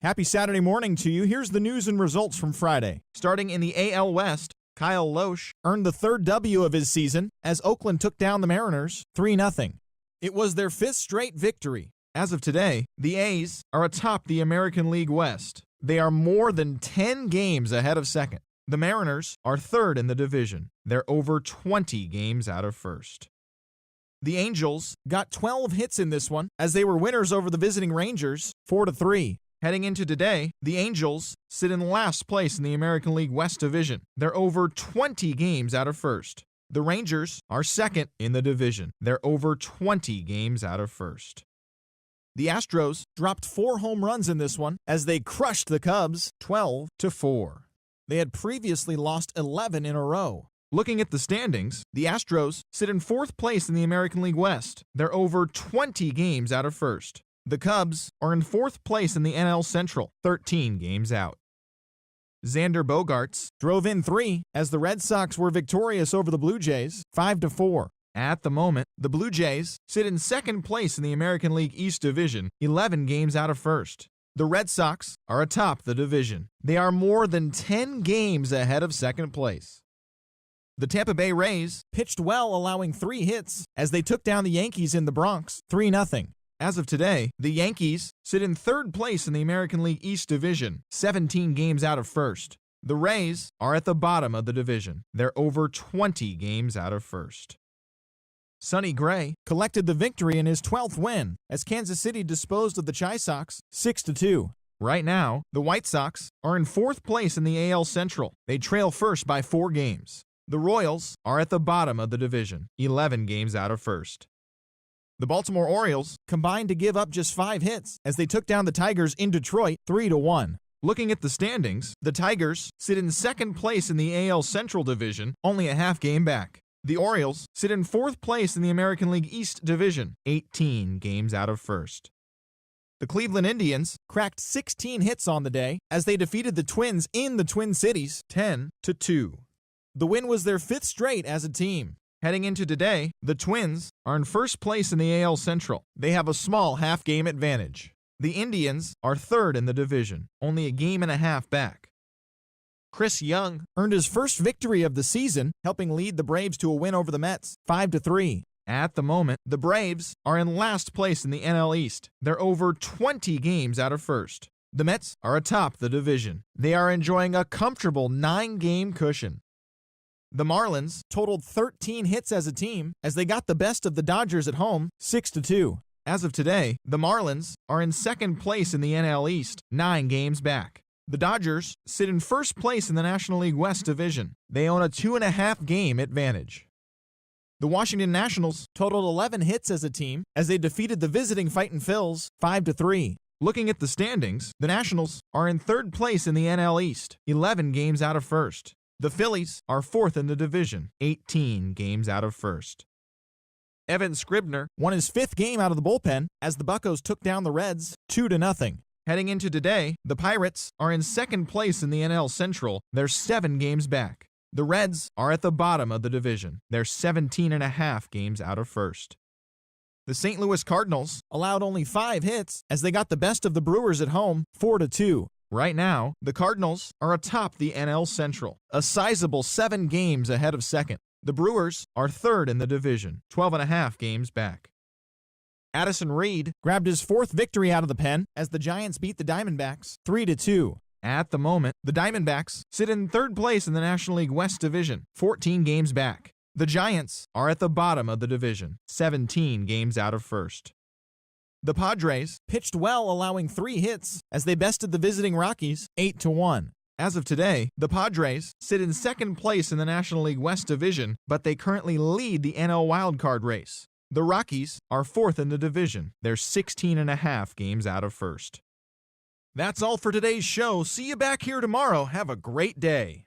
Happy Saturday morning to you. Here's the news and results from Friday. Starting in the AL West, Kyle Loesch earned the third W of his season as Oakland took down the Mariners 3-0. It was their fifth straight victory. As of today, the A's are atop the American League West. They are more than 10 games ahead of second. The Mariners are third in the division. They're over 20 games out of first. The Angels got 12 hits in this one as they were winners over the visiting Rangers 4-3. Heading into today, the Angels sit in last place in the American League West Division. They're over 20 games out of first. The Rangers are second in the division. They're over 20 games out of first. The Astros dropped 4 home runs in this one as they crushed the Cubs 12-4. They had previously lost 11 in a row. Looking at the standings, the Astros sit in fourth place in the American League West. They're over 20 games out of first. The Cubs are in fourth place in the NL Central, 13 games out. Xander Bogaerts drove in 3 as the Red Sox were victorious over the Blue Jays, 5-4. At the moment, the Blue Jays sit in second place in the American League East Division, 11 games out of first. The Red Sox are atop the division. They are more than 10 games ahead of second place. The Tampa Bay Rays pitched well, allowing 3 hits as they took down the Yankees in the Bronx, 3-0. As of today, the Yankees sit in third place in the American League East Division, 17 games out of first. The Rays are at the bottom of the division. They're over 20 games out of first. Sonny Gray collected the victory in his 12th win as Kansas City disposed of the Chi Sox 6-2. Right now, the White Sox are in fourth place in the AL Central. They trail first by 4 games. The Royals are at the bottom of the division, 11 games out of first. The Baltimore Orioles combined to give up just 5 hits as they took down the Tigers in Detroit 3-1. Looking at the standings, the Tigers sit in second place in the AL Central Division, only a half game back. The Orioles sit in fourth place in the American League East Division, 18 games out of first. The Cleveland Indians cracked 16 hits on the day as they defeated the Twins in the Twin Cities 10-2. The win was their 5th straight as a team. Heading into today, the Twins are in first place in the AL Central. They have a small half-game advantage. The Indians are third in the division, only a game and a half back. Chris Young earned his first victory of the season, helping lead the Braves to a win over the Mets, 5-3. At the moment, the Braves are in last place in the NL East. They're over 20 games out of first. The Mets are atop the division. They are enjoying a comfortable 9-game cushion. The Marlins totaled 13 hits as a team as they got the best of the Dodgers at home, 6-2. As of today, the Marlins are in second place in the NL East, 9 games back. The Dodgers sit in first place in the National League West Division. They own a 2.5 game advantage. The Washington Nationals totaled 11 hits as a team as they defeated the visiting Fightin' Phils 5-3. Looking at the standings, the Nationals are in third place in the NL East, 11 games out of first. The Phillies are fourth in the division, 18 games out of first. Evan Scribner won his 5th game out of the bullpen as the Buccos took down the Reds 2-0. Heading into today, the Pirates are in second place in the NL Central. They're 7 games back. The Reds are at the bottom of the division. They're 17.5 games out of first. The St. Louis Cardinals allowed only 5 hits as they got the best of the Brewers at home, 4-2. Right now, the Cardinals are atop the NL Central, a sizable 7 games ahead of second. The Brewers are third in the division, 12.5 games back. Addison Reed grabbed his 4th victory out of the pen as the Giants beat the Diamondbacks 3-2. At the moment, the Diamondbacks sit in third place in the National League West Division, 14 games back. The Giants are at the bottom of the division, 17 games out of first. The Padres pitched well, allowing 3 hits as they bested the visiting Rockies 8-1. As of today, the Padres sit in second place in the National League West Division, but they currently lead the NL wildcard race. The Rockies are fourth in the division. They're 16.5 games out of first. That's all for today's show. See you back here tomorrow. Have a great day.